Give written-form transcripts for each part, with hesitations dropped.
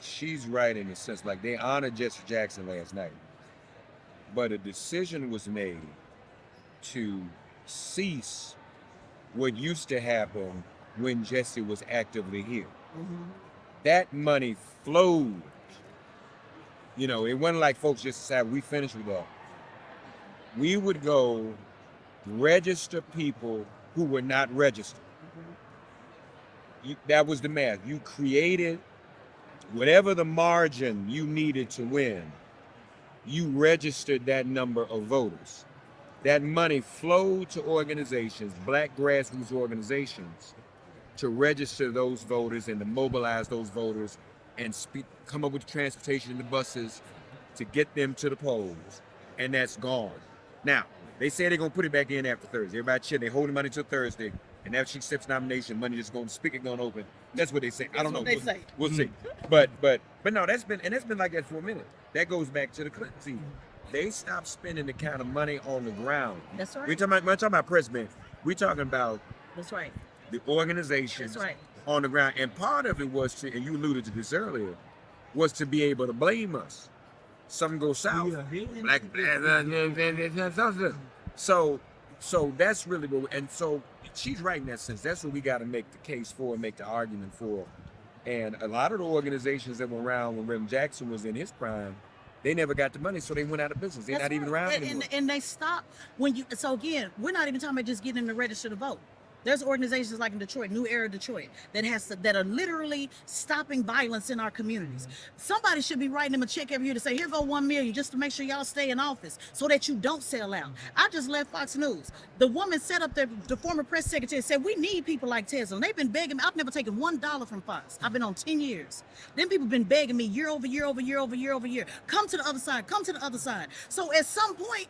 she's right in the sense, like they honored Jesse Jackson last night, but a decision was made to cease what used to happen when Jesse was actively here. That money flowed. You know, it wasn't like folks just decided we finished with that. We would go register people who were not registered. That was the math. You created whatever the margin you needed to win, you registered that number of voters. That money flowed to organizations, black grassroots organizations, to register those voters and to mobilize those voters and come up with transportation in the buses to get them to the polls. And that's gone. Now, they say they're gonna put it back in after Thursday. Everybody chill, they hold the money till Thursday, and after she accepts nomination, money just going, spigot going open. That's what they say. I don't know. We'll see. But no, that's been like that for a minute. That goes back to the Clinton team. They stopped spending the kind of money on the ground. That's right. We're talking about press man. We're talking about that's right. The organizations on the ground. And part of it was to, and you alluded to this earlier, was to be able to blame us. Something goes south. Black, so that's really what, and so she's right in that sense. That's what we got to make the case for and make the argument for. And a lot of the organizations that were around when Reverend Jackson was in his prime, they never got the money, so they went out of business. They're not even around anymore. And they stopped when you. So again, we're not even talking about just getting them to register to vote. There's organizations like in Detroit, New Era Detroit, that are literally stopping violence in our communities. Somebody should be writing them a check every year to say, here go $1 million just to make sure y'all stay in office so that you don't sell out. I just left Fox News. The woman set up there, the former press secretary said, we need people like Tesla. And they've been begging me. I've never taken $1 from Fox. I've been on 10 years. Then people have been begging me year over year over year over year over year. Come to the other side, come to the other side. So at some point,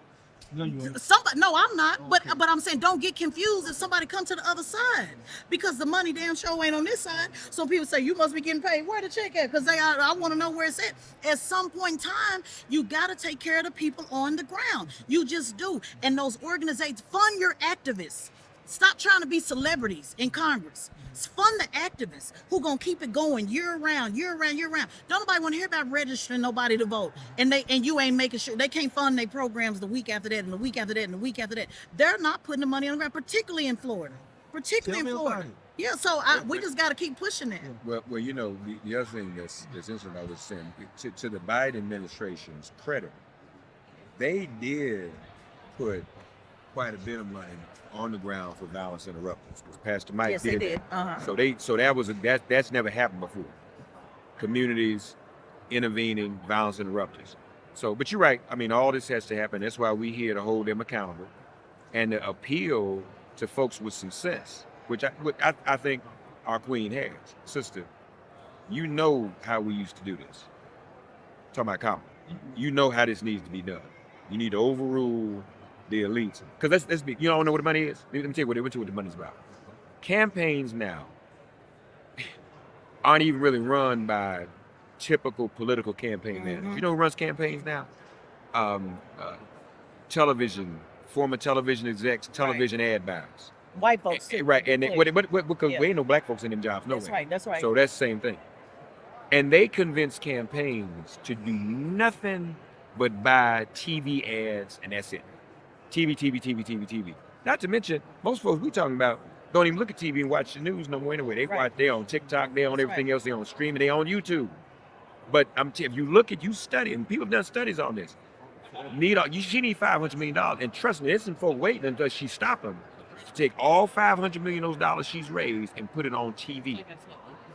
somebody, no, I'm not. Okay. But I'm saying don't get confused if somebody come to the other side, because the money damn show ain't on this side. So people say you must be getting paid. Where the check at? Because I want to know where it's at. At some point in time, you got to take care of the people on the ground. You just do. And those organizations, fund your activists. Stop trying to be celebrities in Congress. Fund the activists who gonna keep it going year round, year round, year round. Don't nobody want to hear about registering nobody to vote, and you ain't making sure they can't fund their programs the week after that, and the week after that, and the week after that. They're not putting the money on the ground, particularly in Florida. Yeah, so we just got to keep pushing that. Well, you know, the other thing that's interesting, I was saying, to the Biden administration's credit, they did put quite a bit of money on the ground for violence interrupters. Pastor Mike yes, did. They did. So that's never happened before. Communities intervening, violence interrupters. So, but you're right. I mean, all this has to happen. That's why we're here to hold them accountable and to appeal to folks with some sense, which I think our queen has. Sister, you know how we used to do this. Talking about Kamala. You know how this needs to be done. You need to overrule the elites. Because let's be, you don't know what the money is? Let me tell you what the money's about. Campaigns now aren't even really run by typical political campaign managers. You know who runs campaigns now? Television, former television execs, television ad buyers. White folks too. Right, and because we ain't no black folks in them jobs, no way. That's right. So that's the same thing. And they convince campaigns to do nothing but buy TV ads, and that's it. TV. Not to mention, most folks we talking about don't even look at TV and watch the news no more anyway. They on TikTok, they on everything else, they on streaming, they on YouTube. But if you look at, you study, and people have done studies on this. She need $500 million, and trust me, there's some folk waiting until she stop them to take all $500 million of those dollars she's raised and put it on TV,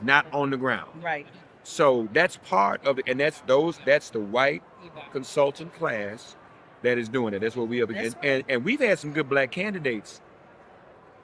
not on the ground. Right. So that's part of it, and that's the white consultant class that is doing it. That's what we up against. And we've had some good black candidates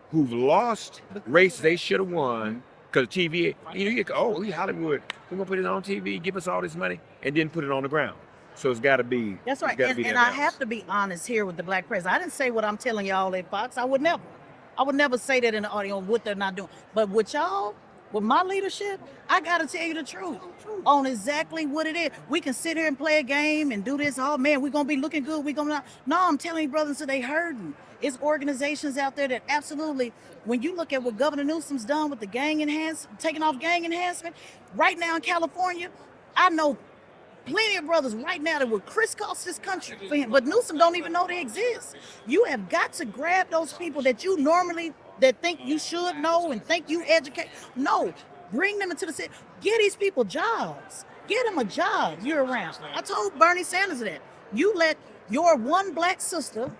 who've lost races they should have won because TV, we Hollywood, we're gonna put it on TV, give us all this money, and then put it on the ground. So it's gotta be. That's right. And I have to be honest here with the black press. I didn't say what I'm telling y'all at Fox. I would never say that in the audio what they're not doing. But with y'all, with my leadership, I gotta tell you the truth on exactly what it is. We can sit here and play a game and do this. Oh man, we're gonna be looking good. No, I'm telling you, brothers, so they hurting. It's organizations out there that absolutely, when you look at what Governor Newsom's done with the taking off gang enhancement, right now in California, I know plenty of brothers right now that would crisscross this country for him, but Newsom don't even know they exist. You have got to grab those people that you normally that think you should know and think you educate. No, bring them into the city. Get these people jobs. Get them a job year round. I told Bernie Sanders that. You let your one black sister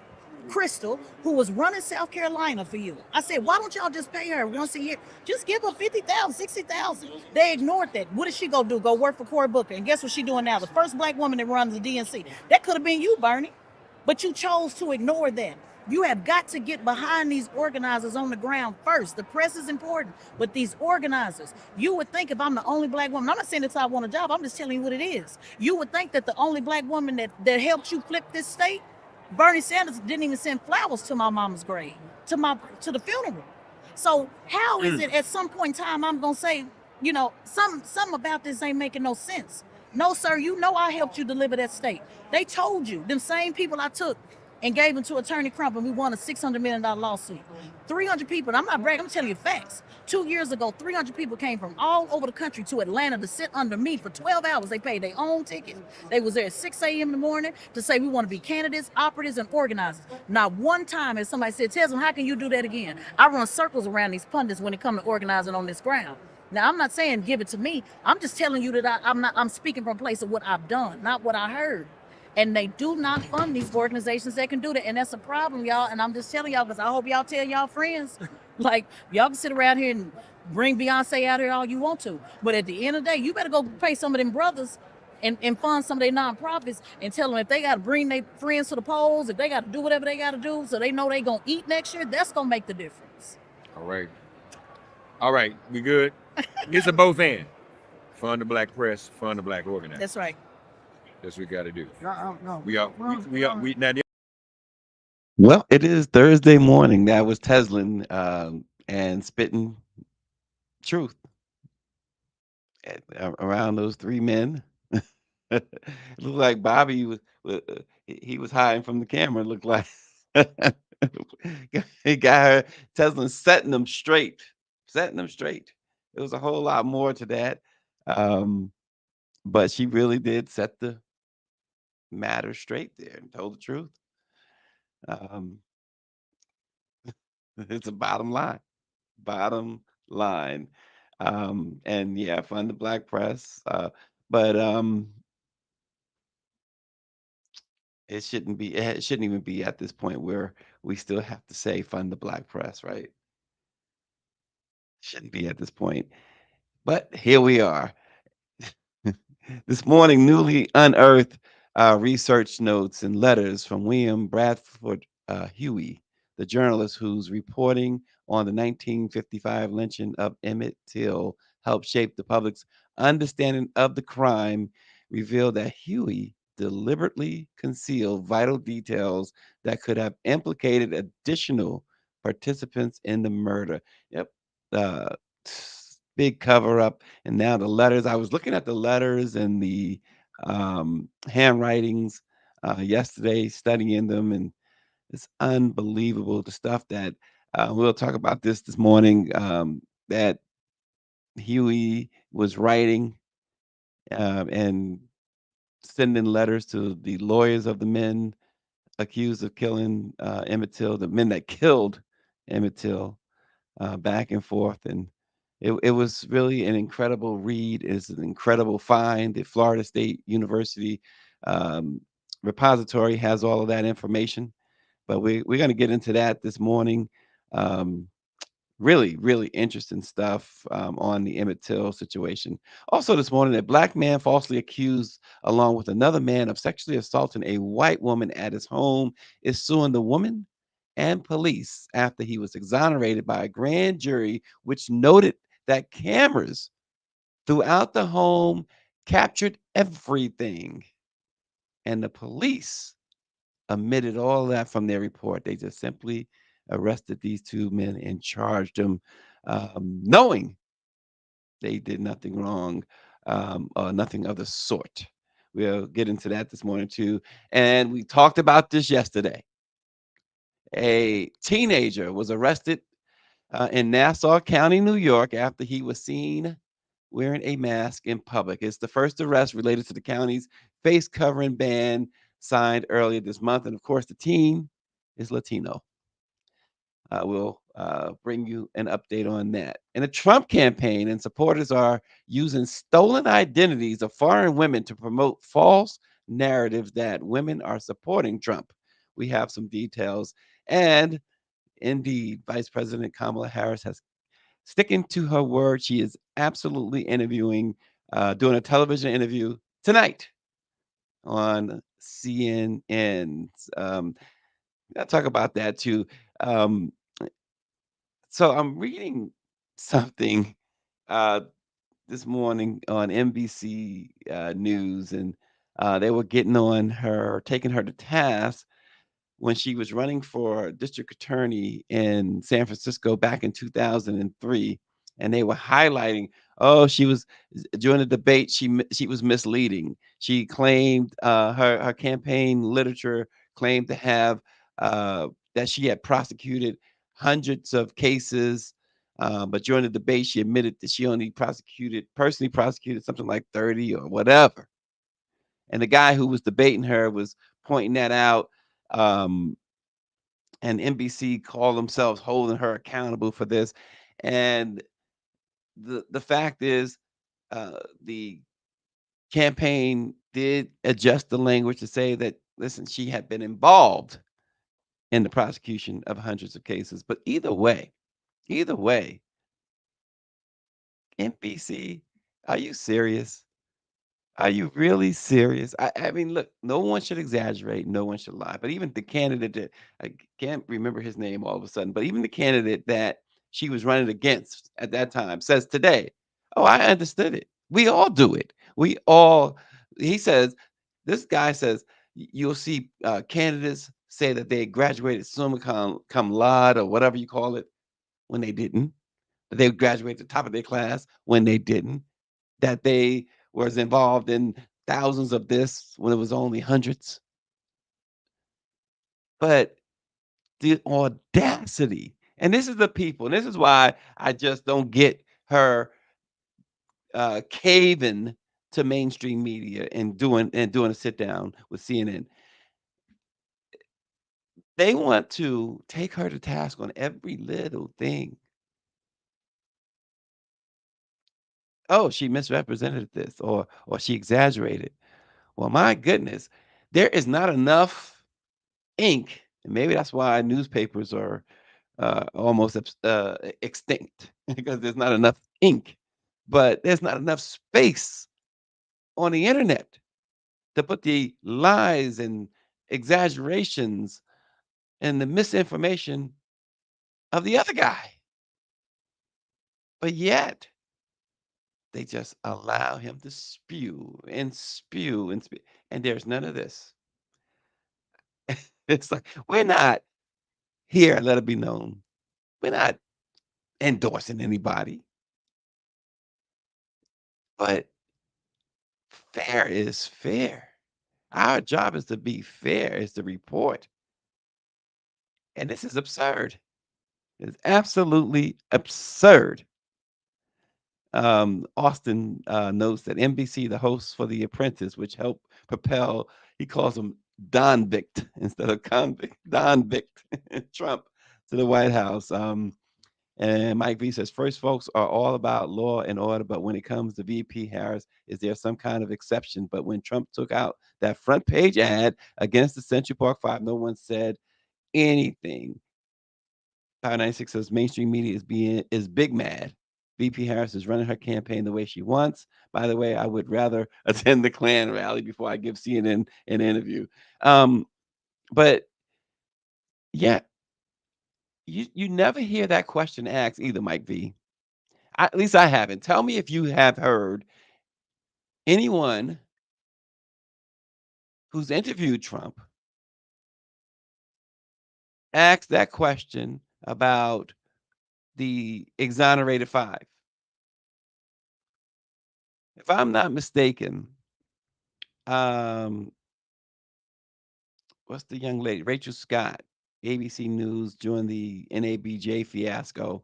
Crystal, who was running South Carolina for you. I said, why don't y'all just pay her once a year? Just give her 50,000, 60,000. They ignored that. What did she go do? Go work for Cory Booker. And guess what she's doing now? The first black woman that runs the DNC. That could have been you, Bernie. But you chose to ignore that. You have got to get behind these organizers on the ground first. The press is important, but these organizers, you would think if I'm the only black woman, I'm not saying that I want a job, I'm just telling you what it is. You would think that the only black woman that helped you flip this state, Bernie Sanders didn't even send flowers to my mama's grave, to the funeral. So how is it at some point in time I'm gonna say, something about this ain't making no sense? No, sir, you know I helped you deliver that state. They told you, them same people I took and gave them to Attorney Crump, and we won a $600 million lawsuit. 300 people, I'm not bragging, I'm telling you facts. 2 years ago, 300 people came from all over the country to Atlanta to sit under me for 12 hours. They paid their own tickets. They was there at 6 a.m. in the morning to say we want to be candidates, operatives, and organizers. Not one time has somebody said, Tesla, how can you do that again? I run circles around these pundits when it comes to organizing on this ground. Now, I'm not saying give it to me. I'm just telling you that I'm speaking from a place of what I've done, not what I heard. And they do not fund these organizations that can do that. And that's a problem, y'all. And I'm just telling y'all, because I hope y'all tell y'all friends, like, y'all can sit around here and bring Beyonce out here all you want to. But at the end of the day, you better go pay some of them brothers and fund some of their nonprofits and tell them if they got to bring their friends to the polls, if they got to do whatever they got to do so they know they going to eat next year, that's going to make the difference. All right. All right. We good? It's a both end. Fund the black press, fund the black organizers. That's right. That's what we got to do. No. We now. Well, it is Thursday morning. That was Teslin and spitting truth around those three men. It looked like Bobby he was hiding from the camera. It looked like he got her Teslin setting them straight. It was a whole lot more to that, but she really did set the matter straight there and told the truth. It's a bottom line. And yeah, fund the black press. But it shouldn't even be at this point where we still have to say fund the black press, right? Shouldn't be at this point. But here we are. This morning, newly unearthed research notes and letters from William Bradford Huie, the journalist whose reporting on the 1955 lynching of Emmett Till helped shape the public's understanding of the crime, revealed that Huie deliberately concealed vital details that could have implicated additional participants in the murder. Yep. Uh, Big cover up. And now the letters. I was looking at the letters and the handwritings yesterday, studying them, and it's unbelievable the stuff that we'll talk about this morning that Huey was writing and sending letters to the lawyers of the men accused of killing Emmett Till, the men that killed Emmett Till, back and forth. And it was really an incredible read. It's an incredible find. The Florida State University repository has all of that information. But we're going to get into that this morning. Really, really interesting stuff on the Emmett Till situation. Also this morning, a black man falsely accused, along with another man, of sexually assaulting a white woman at his home is suing the woman and police after he was exonerated by a grand jury, which noted that cameras throughout the home captured everything. And the police omitted all that from their report. They just simply arrested these two men and charged them, knowing they did nothing wrong or nothing of the sort. We'll get into that this morning too. And we talked about this yesterday. A teenager was arrested in Nassau County, New York, after he was seen wearing a mask in public. It's the first arrest related to the county's face covering ban signed earlier this month. And of course, the teen is Latino. We'll bring you an update on that. In the Trump campaign, and supporters are using stolen identities of foreign women to promote false narratives that women are supporting Trump. We have some details. And indeed, Vice President Kamala Harris has sticking to her word. She is absolutely interviewing, doing a television interview tonight on CNN. I'll talk about that too. Um, so I'm reading something uh, this morning on NBC News, and they were getting on her, taking her to task when she was running for district attorney in San Francisco back in 2003, and they were highlighting, oh, she was during the debate, she was misleading. She claimed her campaign literature claimed to have that she had prosecuted hundreds of cases. But during the debate, she admitted that she only personally prosecuted something like 30 or whatever. And the guy who was debating her was pointing that out. Um, and NBC call themselves holding her accountable for this. And the fact is, the campaign did adjust the language to say that, listen, she had been involved in the prosecution of hundreds of cases. But either way, NBC, are you serious? Are you really serious? I mean, look, no one should exaggerate, no one should lie. But even the candidate that I can't remember his name all of a sudden, but even the candidate that she was running against at that time says today, "Oh, I understood it. We all do it. We all." He says, this guy says, You'll see candidates say that they graduated summa cum laude or whatever you call it when they didn't. That they graduated at the top of their class when they didn't, that they was involved in thousands of this when it was only hundreds. But the audacity, and this is the people, and this is why I just don't get her caving to mainstream media and doing a sit down with CNN. They want to take her to task on every little thing. Oh, she misrepresented this, or she exaggerated. Well, my goodness, there is not enough ink, and maybe that's why newspapers are almost extinct because there's not enough ink, but there's not enough space on the internet to put the lies and exaggerations and the misinformation of the other guy. But yet, they just allow him to spew and spew and spew. And there's none of this. It's like, we're not here, let it be known. We're not endorsing anybody, but fair is fair. Our job is to be fair, is to report. And this is absurd. It's absolutely absurd. Austin notes that NBC, the host for The Apprentice, which helped propel, he calls him Donvict instead of convict, Donvict Trump to the White House. And Mike V says, first folks are all about law and order, but when it comes to VP Harris, is there some kind of exception? But when Trump took out that front page ad against the Central Park Five, no one said anything. Power 96 says mainstream media is big mad. VP Harris is running her campaign the way she wants. By the way, I would rather attend the Klan rally before I give CNN an interview. Um, but yeah, you never hear that question asked either, Mike V. At least I haven't. Tell me if you have heard anyone who's interviewed Trump ask that question about the exonerated five. If I'm not mistaken, um, what's the young lady? Rachel Scott, ABC News during the NABJ fiasco.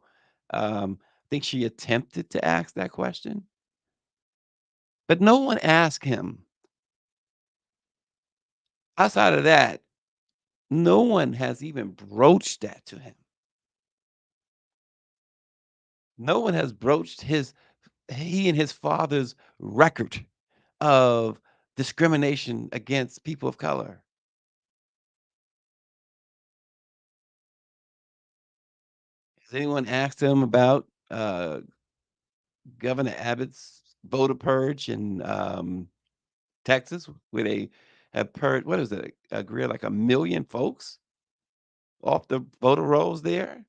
I think she attempted to ask that question. But no one asked him. Outside of that, no one has even broached that to him. No one has broached he and his father's record of discrimination against people of color. Has anyone asked him about Governor Abbott's voter purge in Texas, where they have purged, what is it, agree like 1 million folks off the voter rolls there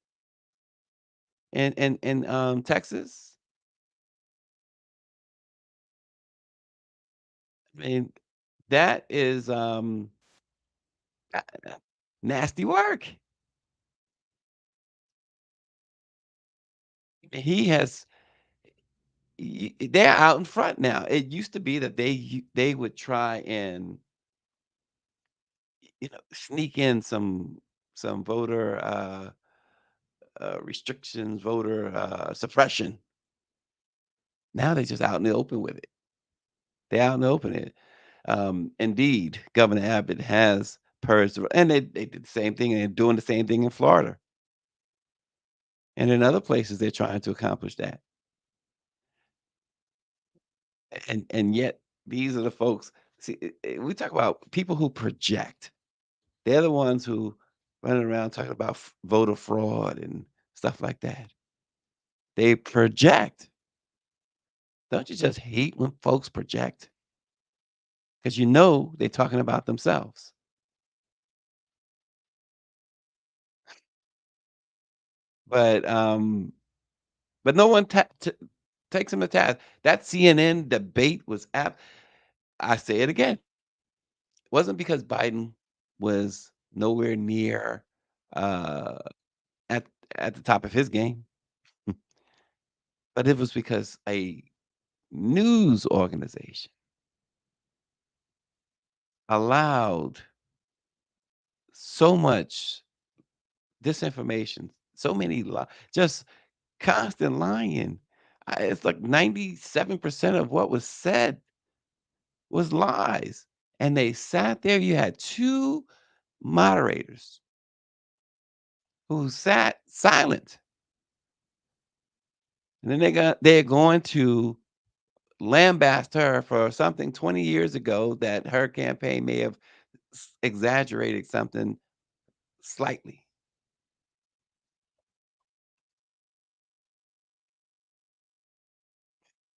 in Texas? I mean, that is uh, nasty work. He has they're out in front now. It used to be that they would try and sneak in some voter restrictions, voter suppression. Now they're just out in the open with it. They're out in the open. Indeed, Governor Abbott has purged, and they did the same thing, and they're doing the same thing in Florida, and in other places they're trying to accomplish that. And yet these are the folks. See, we talk about people who project. They're the ones who running around talking about voter fraud and stuff like that. They project. Don't you just hate when folks project? Because they're talking about themselves. But but no one takes them to task. That CNN debate was I say it again. It wasn't because Biden was nowhere near uh, at at the top of his game, but it was because a news organization allowed so much disinformation, so many just constant lying. It's like 97% of what was said was lies. And they sat there. You had two moderators who sat silent. And then they're going to lambast her for something 20 years ago that her campaign may have exaggerated something slightly.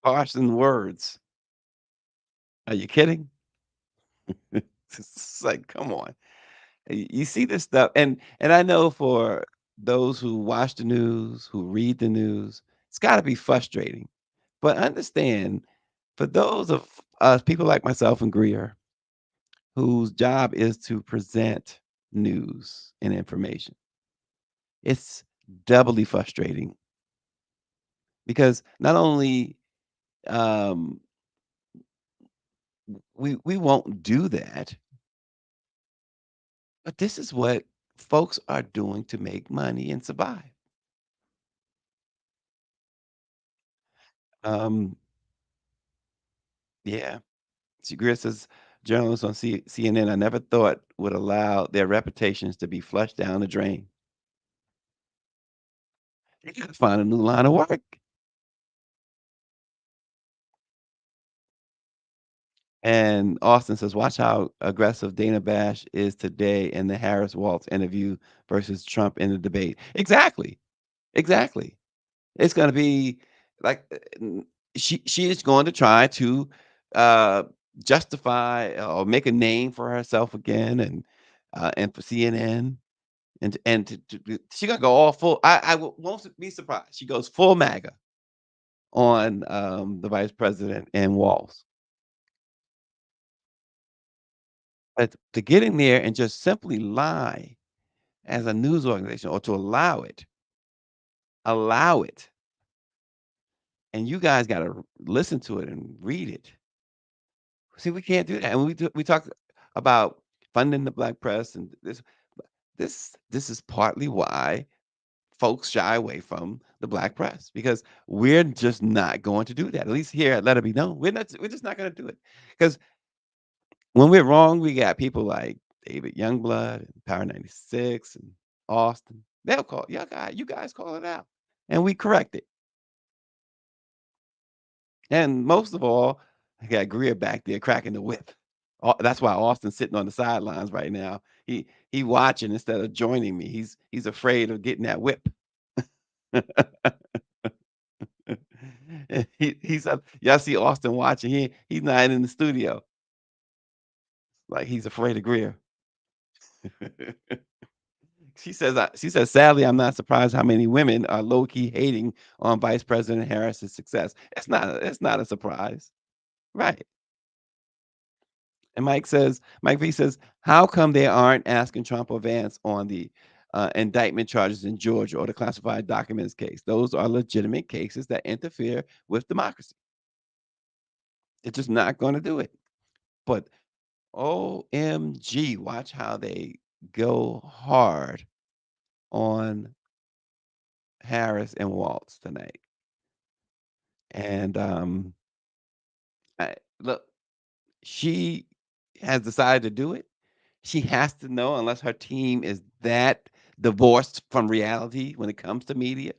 Parsing words. Are you kidding? It's like, come on. You see this stuff, and I know for those who watch the news, who read the news, it's got to be frustrating. But understand, for those of us, people like myself and Greer, whose job is to present news and information, it's doubly frustrating because not only um, we won't do that, but this is what folks are doing to make money and survive. Um, yeah. Greer says journalists on CNN I never thought would allow their reputations to be flushed down the drain. They gotta find a new line of work. And Austin says, watch how aggressive Dana Bash is today in the Harris Waltz interview versus Trump in the debate. Exactly. Exactly. It's gonna be like she is going to try to uh justify or make a name for herself again and for CNN she gonna go all full. Won't be surprised. She goes full MAGA on the vice president and Walls. But to get in there and just simply lie as a news organization or to allow it, and you guys got to listen to it and read it. See, we can't do that. And we talk about funding the black press and this is partly why folks shy away from the black press because we're just not going to do that. At least here at Let It Be Known, we're just not going to do it. Because when we're wrong, we got people like David Youngblood and Power 96 and Austin. They'll call you guys call it out. And we correct it. And most of all, I got Greer back there cracking the whip. That's why Austin's sitting on the sidelines right now. He watching instead of joining me. He's afraid of getting that whip. He's up. Y'all see Austin watching. He's not in the studio. Like he's afraid of Greer. She says, sadly, I'm not surprised how many women are low key hating on Vice President Harris's success. It's not a surprise, right? And Mike V says, how come they aren't asking Trump or Vance on the indictment charges in Georgia or the classified documents case? Those are legitimate cases that interfere with democracy. They're just not going to do it. But OMG, watch how they go hard on Harris and Waltz tonight. And look, she has decided to do it. She has to know, unless her team is that divorced from reality when it comes to media,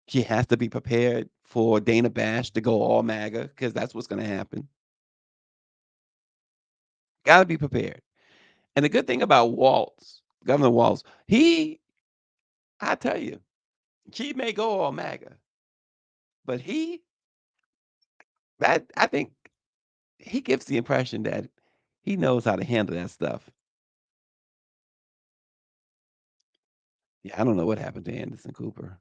she has to be prepared for Dana Bash to go all MAGA because that's what's going to happen. Got to be prepared. And the good thing about Waltz, Governor Waltz, I tell you, she may go all MAGA, but I think he gives the impression that he knows how to handle that stuff. Yeah, I don't know what happened to Anderson Cooper.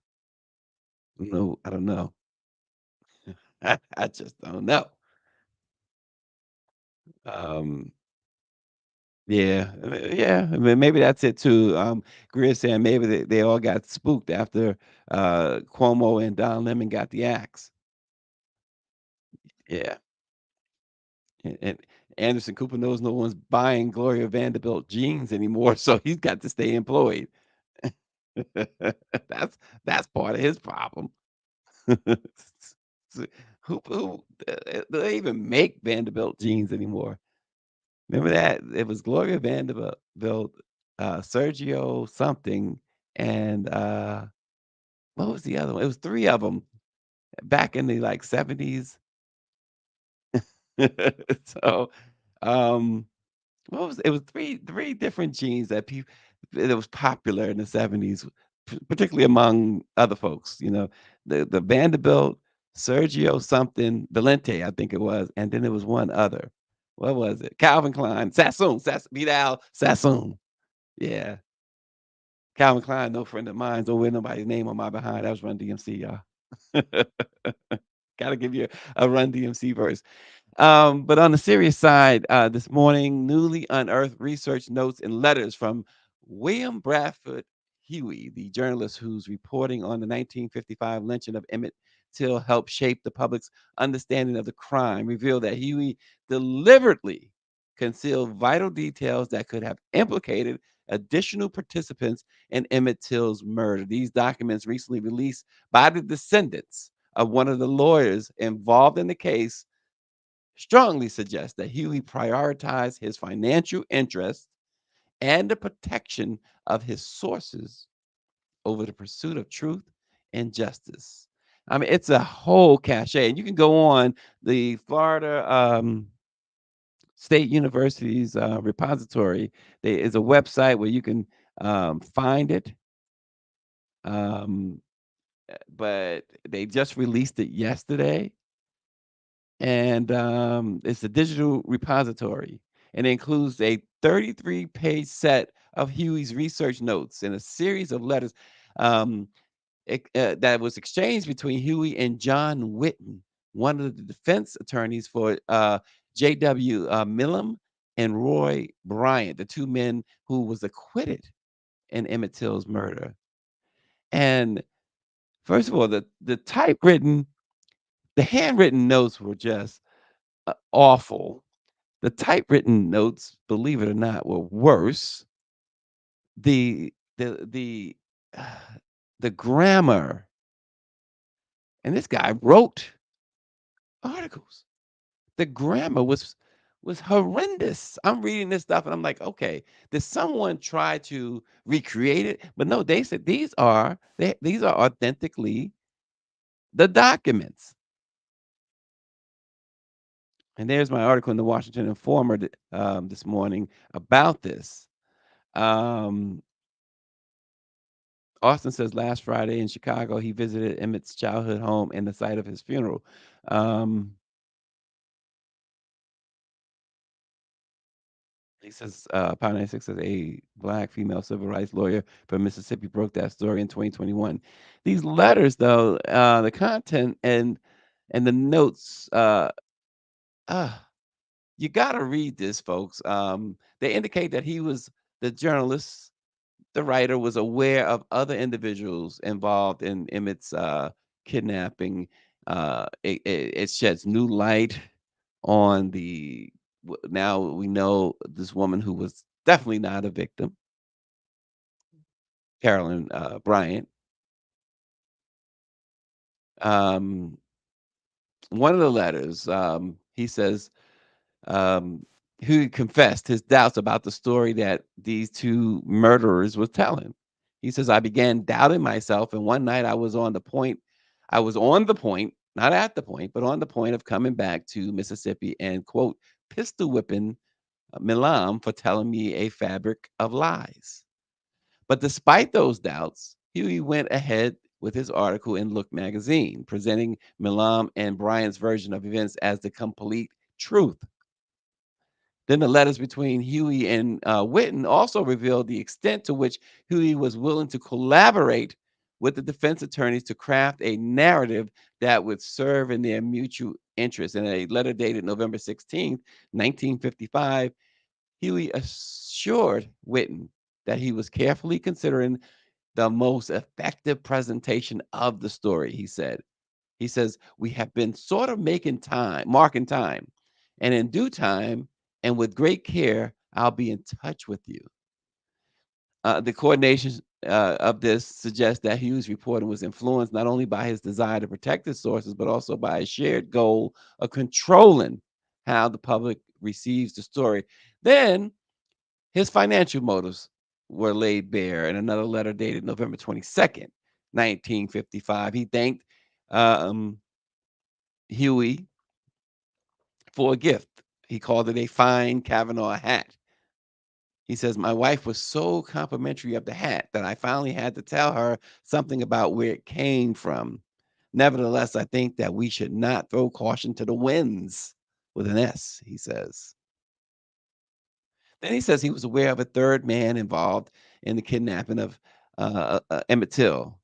No, I don't know. I just don't know. Um, yeah, yeah. I mean, maybe that's it too. Greer saying maybe they all got spooked after Cuomo and Don Lemon got the axe. Yeah, and Anderson Cooper knows no one's buying Gloria Vanderbilt jeans anymore, so he's got to stay employed. That's part of his problem. So, who do they even make Vanderbilt jeans anymore? Remember that? It was Gloria Vanderbilt, Sergio something, and what was the other one? It was three of them back in the like 70s. So, um, what was it? Was three different jeans that was popular in the 70s, particularly among other folks. The Vanderbilt, Sergio something, Valente, I think it was, and then there was one other. What was it? Calvin Klein, Sassoon, Vidal, Sassoon. Yeah, Calvin Klein, no friend of mine. Don't wear nobody's name on my behind. That was Run DMC, y'all. Got to give you a Run DMC verse. But on the serious side, this morning, newly unearthed research notes and letters from William Bradford Huie, the journalist whose reporting on the 1955 lynching of Emmett Till helped shape the public's understanding of the crime, revealed that Huie deliberately concealed vital details that could have implicated additional participants in Emmett Till's murder. These documents, recently released by the descendants of one of the lawyers involved in the case, strongly suggests that Huey prioritized his financial interests and the protection of his sources over the pursuit of truth and justice. I mean, it's a whole cachet. And you can go on the Florida State University's repository. There is a website where you can find it. Um, but they just released it yesterday. And it's a digital repository, and it includes a 33-page set of Huey's research notes and a series of letters that was exchanged between Huey and John Witten, one of the defense attorneys for J.W. Millam and Roy Bryant, the two men who was acquitted in Emmett Till's murder. And first of all, the handwritten notes were just awful. The typewritten notes, believe it or not, were worse. The the grammar, and this guy wrote articles. The grammar was horrendous. I'm reading this stuff and I'm like, okay, did someone try to recreate it? But no, they said these are authentically the documents. And there's my article in the Washington Informer this morning about this. Um, Austin says last Friday in Chicago, he visited Emmett's childhood home and the site of his funeral. Um, he says, Power 96 says a black female civil rights lawyer from Mississippi broke that story in 2021. These letters, though, the content and the notes, uh, you got to read this, folks. They indicate that the journalist, the writer, was aware of other individuals involved in Emmett's kidnapping. It sheds new light on now we know this woman who was definitely not a victim, Carolyn Bryant. Um, One of the letters, he says, um, who confessed his doubts about the story that these two murderers were telling. He says, I began doubting myself, and one night I was on the point, not at the point, but on the point of coming back to Mississippi and, quote, pistol whipping Milam for telling me a fabric of lies. But despite those doubts, Huey went ahead with his article in Look magazine, presenting Milam and Bryant's version of events as the complete truth. Then the letters between Huey and Witten also revealed the extent to which Huey was willing to collaborate with the defense attorneys to craft a narrative that would serve in their mutual interest. In a letter dated November 16th, 1955, Huey assured Witten that he was carefully considering the most effective presentation of the story, he said. He says, we have been sort of marking time, and in due time and with great care, I'll be in touch with you. The coordination of this suggests that Hughes' reporting was influenced not only by his desire to protect his sources, but also by a shared goal of controlling how the public receives the story. Then his financial motives were laid bare in another letter dated November 22nd, 1955. He thanked um, Huey for a gift. He called it a fine Kavanaugh hat. He says, my wife was so complimentary of the hat that I finally had to tell her something about where it came from. Nevertheless, I think that we should not throw caution to the winds with an S, he says. Then he says he was aware of a third man involved in the kidnapping of Emmett Till.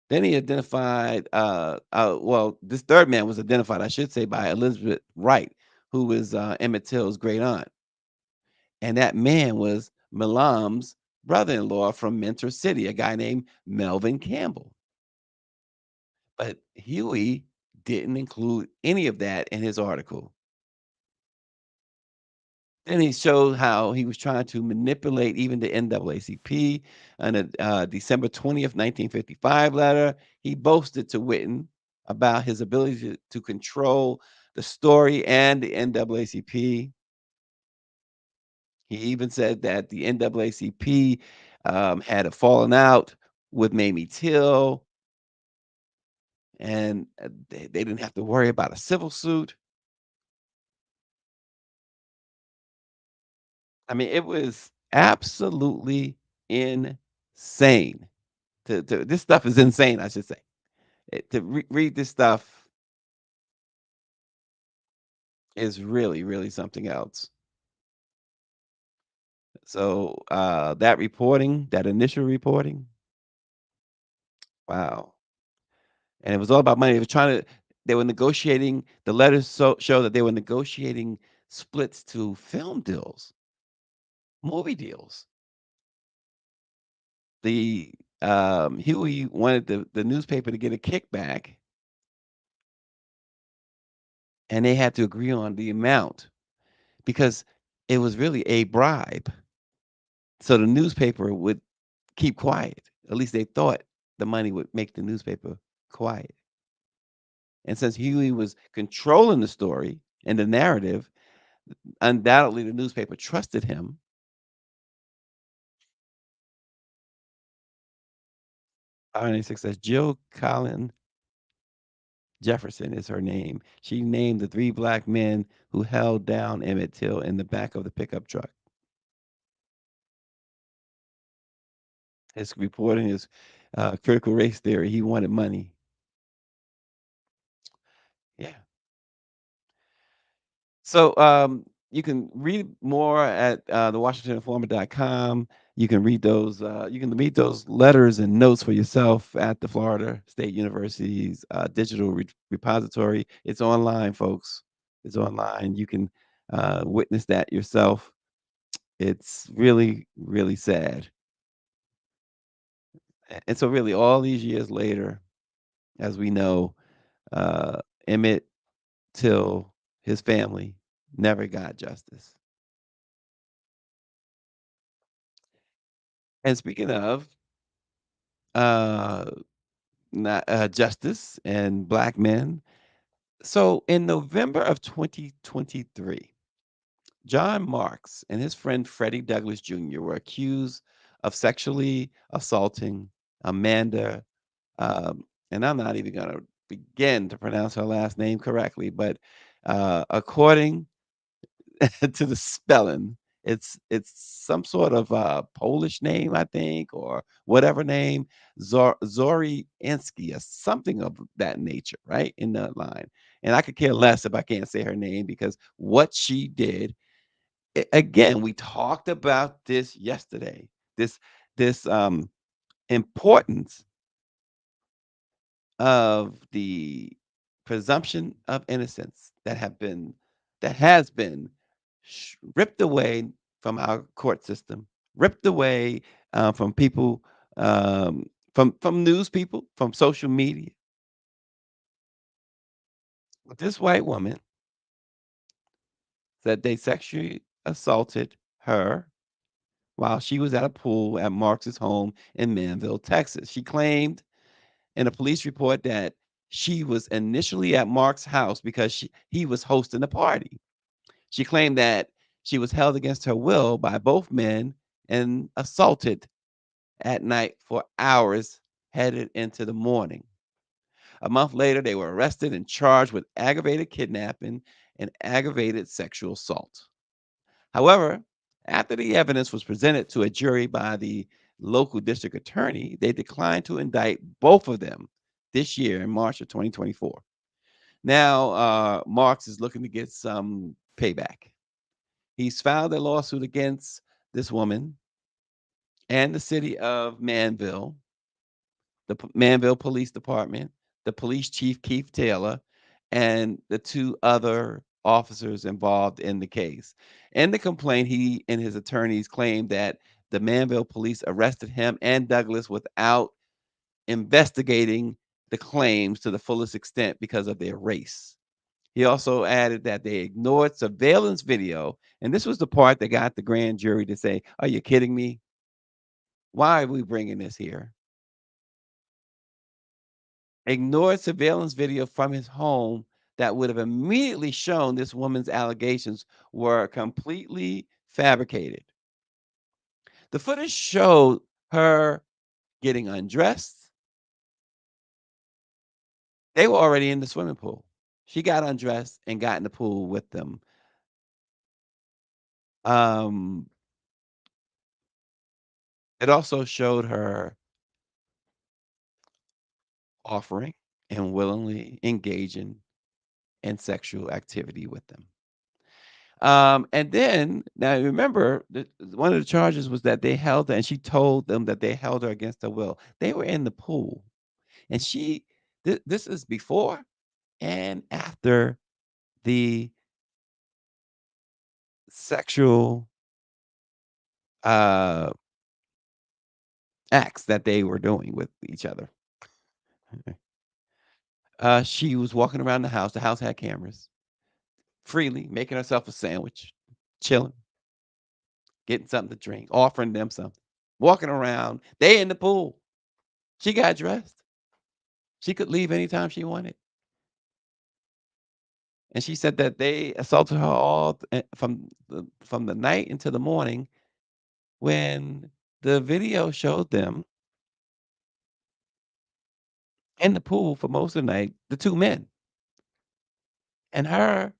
Then he identified, well, this third man was identified, I should say, by Elizabeth Wright, who was Emmett Till's great aunt. And that man was Milam's brother in law from Mentor City, a guy named Melvin Campbell. But Huey didn't include any of that in his article. Then he showed how he was trying to manipulate even the NAACP. In a December 20th, 1955 letter, he boasted to Witten about his ability to control the story and the NAACP. He even said that the NAACP had a falling out with Mamie Till, and they didn't have to worry about a civil suit. I mean, it was absolutely insane. This stuff is insane, I should say. To read this stuff is really, really something else. So that initial reporting, wow. And it was all about money. They were negotiating, the letters show that they were negotiating splits to film deals, movie deals. The Huey wanted the newspaper to get a kickback, and they had to agree on the amount because it was really a bribe. So the newspaper would keep quiet. At least they thought the money would make the newspaper quiet. And since Huey was controlling the story and the narrative, undoubtedly the newspaper trusted him. Success. Jill Collin Jefferson is her name. She named the three black men who held down Emmett Till in the back of the pickup truck. His reporting is critical race theory. He wanted money. Yeah. So you can read more at the WashingtonInformer.com. You can read those letters and notes for yourself at the Florida State University's digital repository. It's online, folks. It's online. You can witness that yourself. It's really, really sad. And so, really, all these years later, as we know, uh, Emmett Till, his family, never got justice. And speaking of uh, not, justice and black men, so in November of 2023, John Marks and his friend Freddie Douglas Jr. were accused of sexually assaulting Amanda, and I'm not even going to begin to pronounce her last name correctly, but according to the spelling, it's some sort of Polish name, I think, or whatever name, Zoriensky or something of that nature, right in that line. And I could care less if I can't say her name because what she did again, we talked about this yesterday. This importance of the presumption of innocence that has been ripped away from our court system, ripped away from people, from news people, from social media. This white woman said they sexually assaulted her while she was at a pool at Marks's home in Manville, Texas. She claimed in a police report that she was initially at Mark's house because he was hosting a party. She claimed that she was held against her will by both men and assaulted at night for hours, headed into the morning. A month later, they were arrested and charged with aggravated kidnapping and aggravated sexual assault. However, after the evidence was presented to a jury by the local district attorney, they declined to indict both of them this year in March of 2024. Now, Marks is looking to get some payback. He's filed a lawsuit against this woman and the city of Manville, the Manville Police Department, the police chief, Keith Taylor, and the two other officers involved in the case. In the complaint, he and his attorneys claimed that the Manville police arrested him and Douglas without investigating the claims to the fullest extent because of their race. He also added that they ignored surveillance video. And this was the part that got the grand jury to say, "Are you kidding me? Why are we bringing this here?" Ignored surveillance video from his home that would have immediately shown this woman's allegations were completely fabricated. The footage showed her getting undressed. They were already in the swimming pool. She got undressed and got in the pool with them. Um, it also showed her offering and willingly engaging in sexual activity with them. And then now remember one of the charges was that they held her, and she told them that they held her against her will. They were in the pool, and this is before and after the sexual uh, acts that they were doing with each other. She was walking around the house. The house had cameras, freely making herself a sandwich, chilling, getting something to drink, offering them something. walking around. They in the pool. She got dressed. She could leave anytime she wanted. And she said that they assaulted her from the night into the morning when the video showed them in the pool for most of the night, the two men. And her,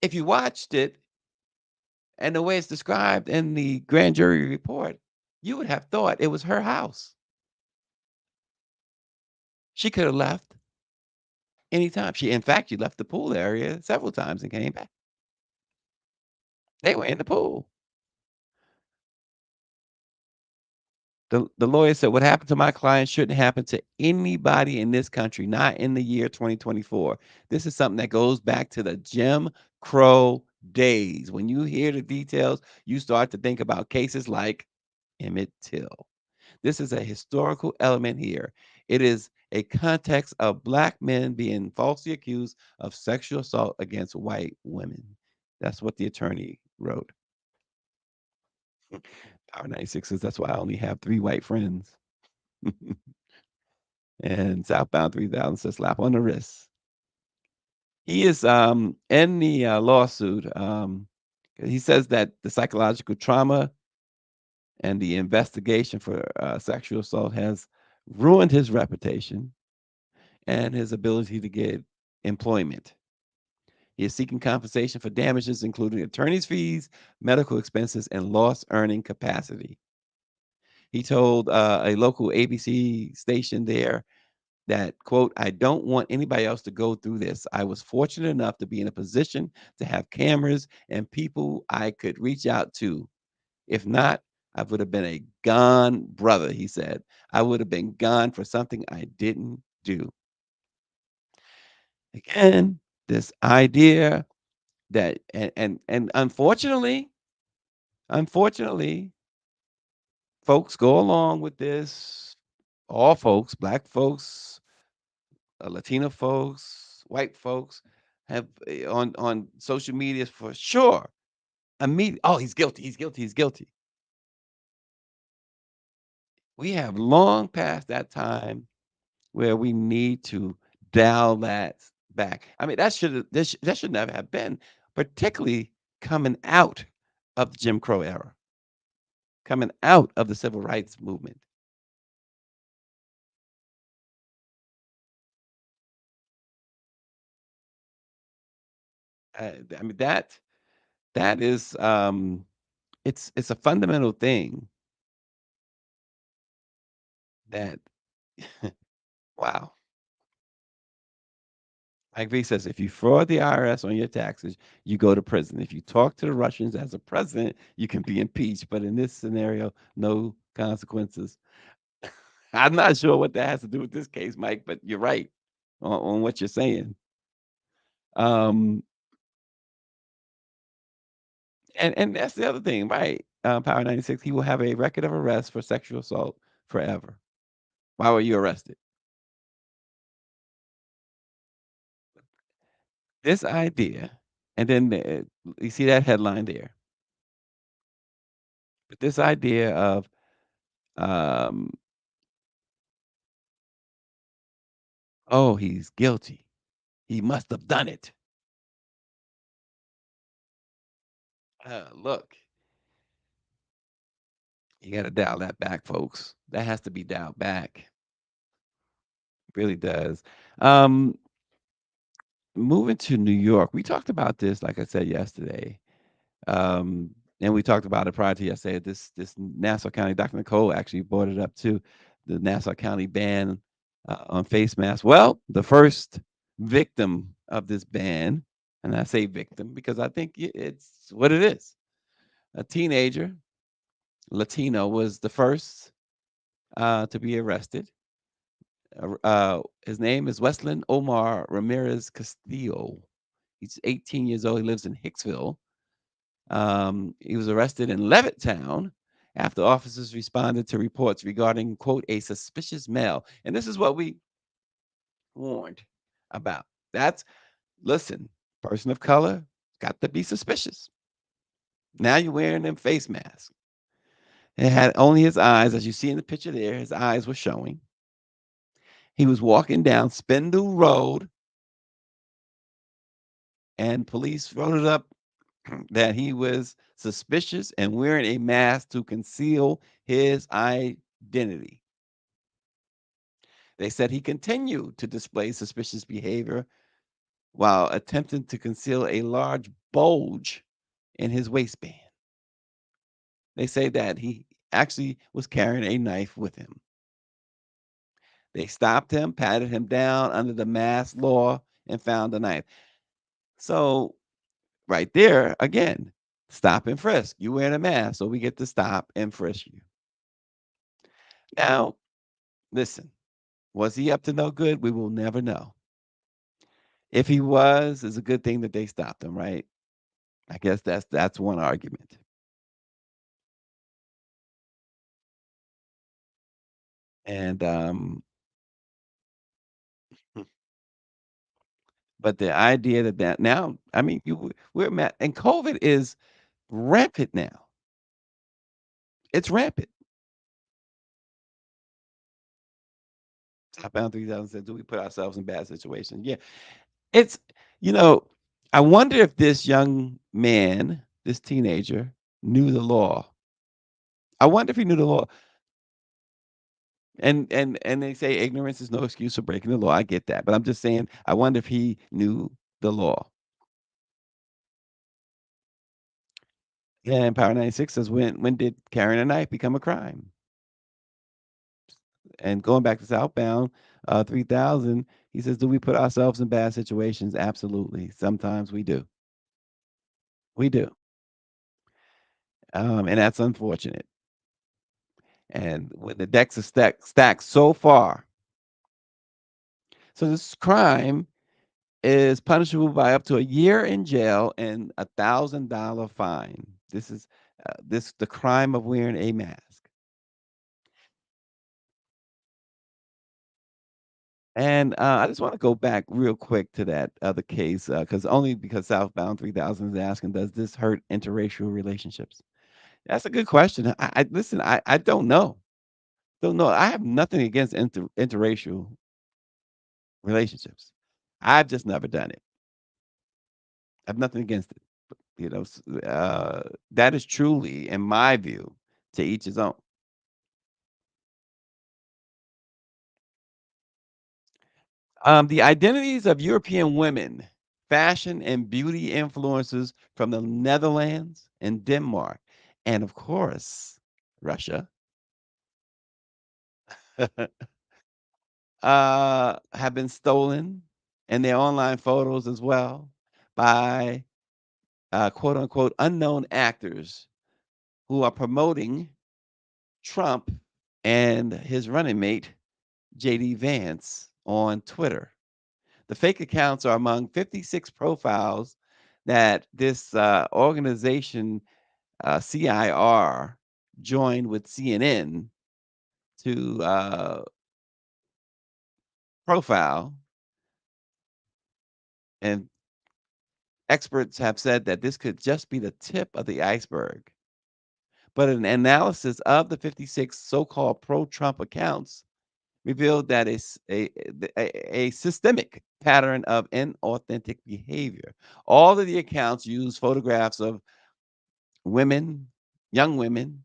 if you watched it and the way it's described in the grand jury report, you would have thought it was her house. She could have left anytime. In fact, she left the pool area several times and came back. They were in the pool. The lawyer said, "What happened to my client shouldn't happen to anybody in this country, not in the year 2024. This is something that goes back to the Jim Crow days. When you hear the details, you start to think about cases like Emmett Till. This is a historical element here. It is a context of black men being falsely accused of sexual assault against white women." That's what the attorney wrote. Power 96 says, "That's why I only have 3 white friends." And Southbound 3000 says, "Slap on the wrist." He is in the lawsuit. He says that the psychological trauma and the investigation for sexual assault has ruined his reputation and his ability to get employment. He is seeking compensation for damages, including attorney's fees, medical expenses, and lost earning capacity. He told a local ABC station there that, quote, "I don't want anybody else to go through this. I was fortunate enough to be in a position to have cameras and people I could reach out to. If not, I would have been a gone brother," he said. "I would have been gone for something I didn't do." Again, this idea that and unfortunately, folks go along with this. All folks, black folks, Latino folks, white folks have on social media for sure. Immediate, oh, he's guilty, he's guilty, he's guilty. We have long past that time where we need to dial that back. I mean, that should never have been, particularly coming out of the Jim Crow era, coming out of the civil rights movement. I mean that is it's a fundamental thing that wow. Like V says, if you fraud the IRS on your taxes, you go to prison. If you talk to the Russians as a president, you can be impeached. But in this scenario, no consequences. I'm not sure what that has to do with this case, Mike, but you're right on what you're saying. Um, and that's the other thing, right? Power 96, he will have a record of arrest for sexual assault forever. Why were you arrested? This idea, and then you see that headline there, but this idea of um, oh, he's guilty. He must have done it. Look, you got to dial that back, folks. That has to be dialed back. Really does. Um, moving to New York, we talked about this, like I said yesterday, um, and we talked about it prior to yesterday. This Nassau County, Dr. Nicole actually brought it up too. The Nassau County ban on face masks. Well, the first victim of this ban, and I say victim because I think it's what it is. A teenager, Latino, was the first to be arrested. His name is Westlin Omar Ramirez Castillo. He's 18 years old. He lives in Hicksville. He was arrested in Levittown after officers responded to reports regarding, quote, "a suspicious male." And this is what we warned about. That's, listen, person of color got to be suspicious. Now you're wearing them face masks. It had only his eyes, as you see in the picture there, his eyes were showing. He was walking down Spindle Road, and police wrote it up that he was suspicious and wearing a mask to conceal his identity. They said he continued to display suspicious behavior while attempting to conceal a large bulge in his waistband. They say that he actually was carrying a knife with him. They stopped him, patted him down under the mask law, and found the knife. So, right there, again, stop and frisk. You wearing a mask, so we get to stop and frisk you. Now, listen, was he up to no good? We will never know. If he was, it's a good thing that they stopped him, right? I guess that's one argument. And but the idea that now, I mean, and COVID is rampant now. It's rampant. Top 3000 said, "Do we put ourselves in bad situations?" Yeah, it's you know, I wonder if this young man, this teenager, knew the law. I wonder if he knew the law. And they say ignorance is no excuse for breaking the law. I get that, but I'm just saying, I wonder if he knew the law. Yeah, and Power 96 says, when did carrying a knife become a crime? And going back to Southbound 3000, he says, do we put ourselves in bad situations? Absolutely. Sometimes we do. We do. And that's unfortunate. And when the decks are stacked so far, so this crime is punishable by up to a year in jail and $1,000 fine. This is the crime of wearing a mask. And I just want to go back real quick to that other case, because Southbound 3000 is asking, does this hurt interracial relationships? That's a good question. I listen. I don't know. Don't know. I have nothing against interracial relationships. I've just never done it. I have nothing against it. That is truly, in my view, to each his own. The identities of European women, fashion and beauty influencers from the Netherlands and Denmark, and of course, Russia, have been stolen, and their online photos as well, by quote unquote unknown actors who are promoting Trump and his running mate, JD Vance, on Twitter. The fake accounts are among 56 profiles that this organization, CIR, joined with CNN to profile. And experts have said that this could just be the tip of the iceberg. But an analysis of the 56 so called pro Trump accounts revealed that a systemic pattern of inauthentic behavior. All of the accounts use photographs of women, young women,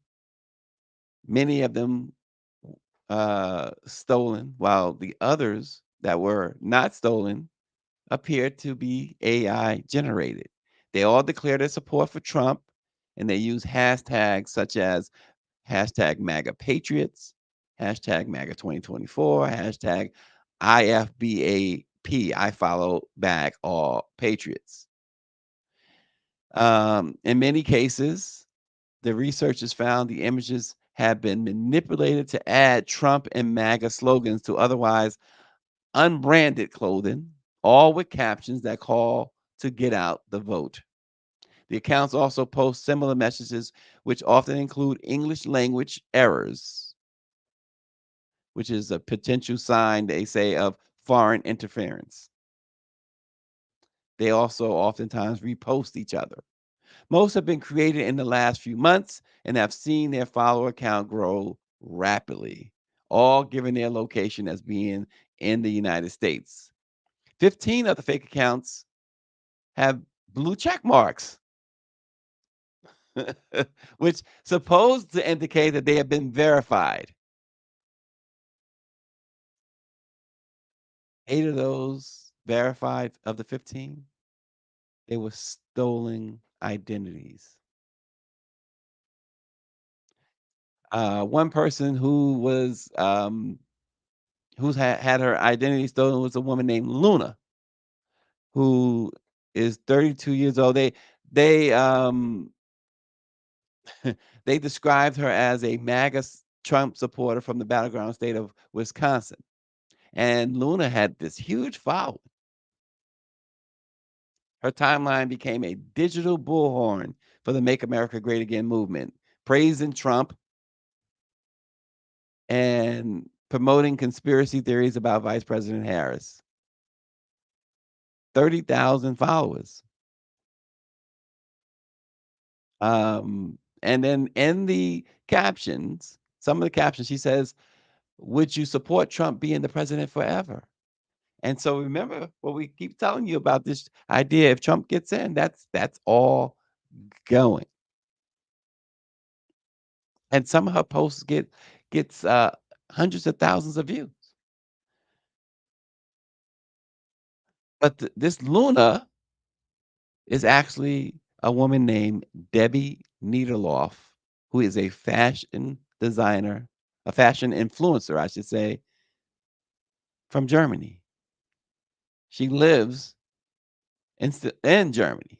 many of them stolen, while the others that were not stolen appeared to be AI generated. They all declare their support for Trump, and they use hashtags such as hashtag MAGA Patriots, hashtag MAGA 2024, hashtag IFBAP, I follow back all patriots. In many cases, the researchers found the images have been manipulated to add Trump and MAGA slogans to otherwise unbranded clothing, all with captions that call to get out the vote. The accounts also post similar messages, which often include English language errors, which is a potential sign, they say, of foreign interference. They also oftentimes repost each other. Most have been created in the last few months and have seen their follower count grow rapidly, all given their location as being in the United States. 15 of the fake accounts have blue check marks, which supposed to indicate that they have been verified. 8 of those verified of the 15, they were stolen identities. One person who was who's had her identity stolen was a woman named Luna, who is 32 years old. They they described her as a Trump supporter from the battleground state of Wisconsin. And Luna had this huge following. Her timeline became a digital bullhorn for the Make America Great Again movement, praising Trump and promoting conspiracy theories about Vice President Harris. 30,000 followers. And then in the captions, some of the captions, she says, "Would you support Trump being the president forever?" And so remember what we keep telling you about this idea: if Trump gets in, that's all going. And some of her posts gets hundreds of thousands of views. But this Luna is actually a woman named Debbie Niederloff, who is a fashion designer, a fashion influencer, I should say, from Germany. She lives in Germany.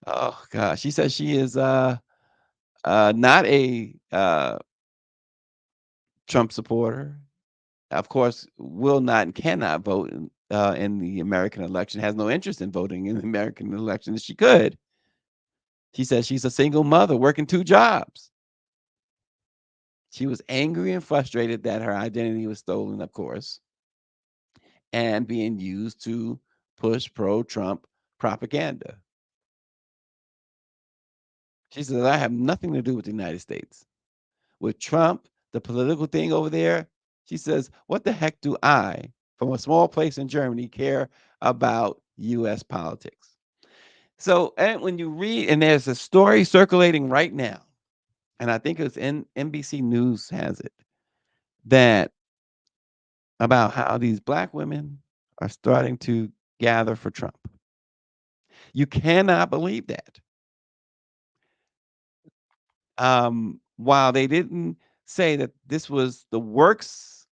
Oh gosh, she says she is not a Trump supporter. Of course, will not and cannot vote in the American election. Has no interest in voting in the American election. If she could, she says she's a single mother working 2 jobs. She was angry and frustrated that her identity was stolen, of course, and being used to push pro-Trump propaganda. She says, "I have nothing to do with the United States. With Trump, the political thing over there," she says, "what the heck do I, from a small place in Germany, care about US politics?" So, and when you read, and there's a story circulating right now, and I think it's in NBC News has it, that about how these black women are starting to gather for Trump. You cannot believe that. While they didn't say that this was the works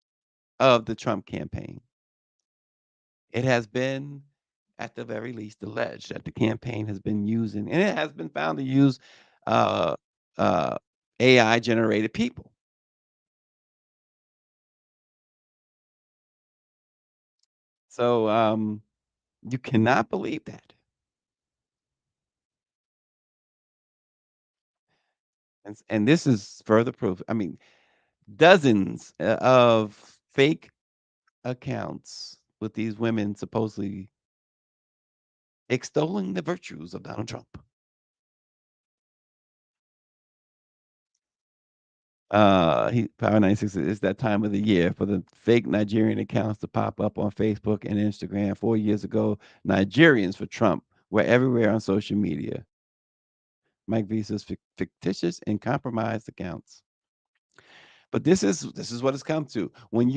of the Trump campaign, it has been, at the very least, alleged that the campaign has been using, and it has been found to use uh, uh, AI generated people. So you cannot believe that. And this is further proof. I mean, dozens of fake accounts with these women supposedly extolling the virtues of Donald Trump. Power 96 is that time of the year for the fake Nigerian accounts to pop up on Facebook and Instagram. 4 years ago, Nigerians for Trump were everywhere on social media. Mike Visa's fictitious and compromised accounts. But this is what it's come to. When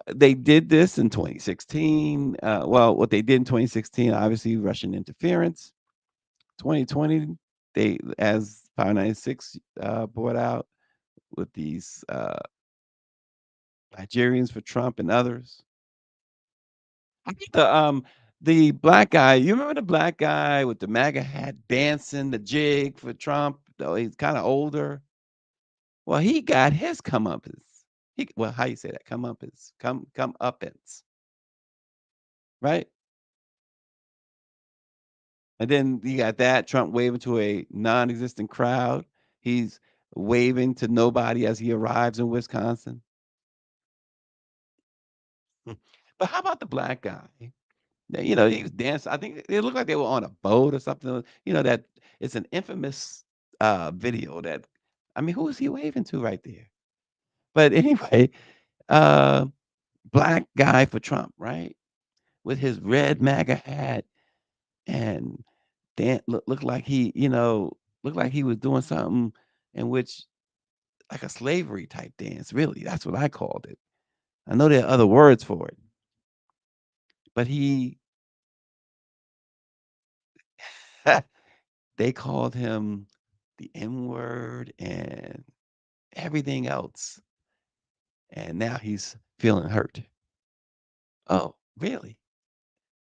they did this in 2016. Well, what they did in 2016, obviously Russian interference. 2020, they, as Power 96 brought out with these Nigerians for Trump and others. I think the black guy, you remember the black guy with the MAGA hat dancing the jig for Trump, though he's kind of older. Well, he got his comeuppance. Well, how you say that? Comeuppance. Come uppance, right? And then you got that Trump waving to a non-existent crowd. He's waving to nobody as he arrives in Wisconsin. Hmm. But how about the black guy He was dancing. I think it looked like they were on a boat or something. That it's an infamous video that, I mean, who is he waving to right there? But anyway, uh, black guy for Trump, right? With his red MAGA hat and looked like looked like he was doing something in which like a slavery type dance. Really, that's what I called it. I know there are other words for it, but they called him the N word and everything else, and now he's feeling hurt. Oh, really?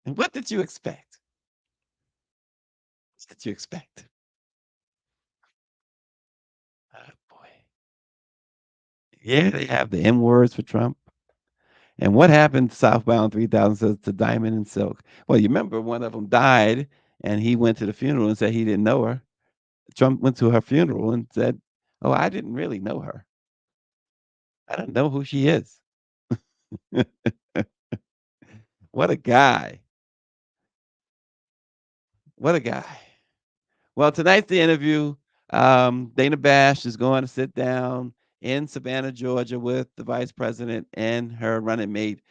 And what did you expect? What did you expect? Oh boy. Yeah, they have the M words for Trump. And what happened to Southbound 3000 says to Diamond and Silk? Well, you remember one of them died and he went to the funeral and said he didn't know her. Trump went to her funeral and said, "Oh, I didn't really know her. I don't know who she is." What a guy. What a guy. Well, tonight's the interview. Dana Bash is going to sit down in Savannah, Georgia, with the vice president and her running mate,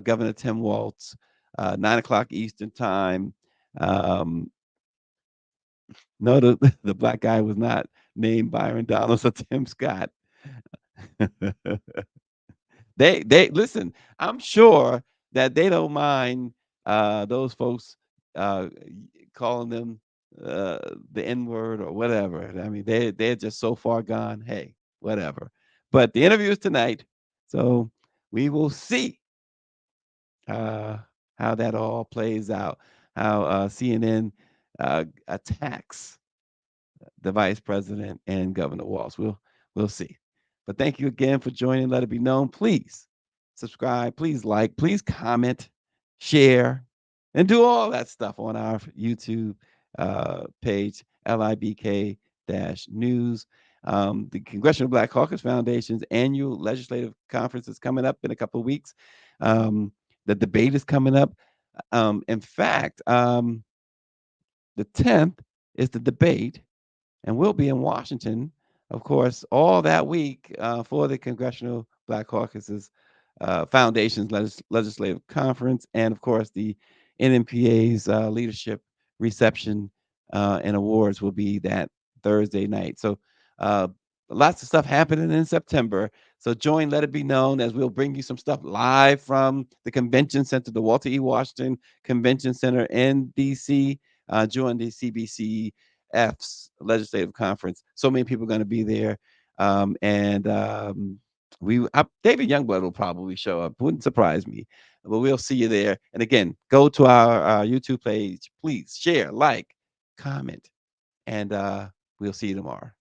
Governor Tim Walz, 9 o'clock Eastern time. Um, no, the, the black guy was not named Byron Donalds or Tim Scott. They listen. I'm sure that they don't mind those folks uh, calling them the N word or whatever. I mean, they're just so far gone. Hey, whatever. But the interview is tonight, so we will see uh, how that all plays out. How CNN attacks the vice president and Governor Walz. We'll see. But thank you again for joining. Let it be known. Please subscribe. Please like. Please comment, share, and do all that stuff on our YouTube page, LIBK News. The Congressional Black Caucus Foundation's annual legislative conference is coming up in a couple of weeks. The debate is coming up. In fact, the 10th is the debate, and we'll be in Washington, of course, all that week for the Congressional Black Caucus's Foundation's Legislative Conference, and of course, the NMPA's leadership reception and awards will be that Thursday night. So, uh, lots of stuff happening in September. So, join Let It Be Known as we'll bring you some stuff live from the convention center, the Walter E. Washington Convention Center in DC, during the CBCF's legislative conference. So many people are going to be there. And David Youngblood will probably show up. Wouldn't surprise me. But we'll see you there. And again, go to our YouTube page. Please share, like, comment, and we'll see you tomorrow.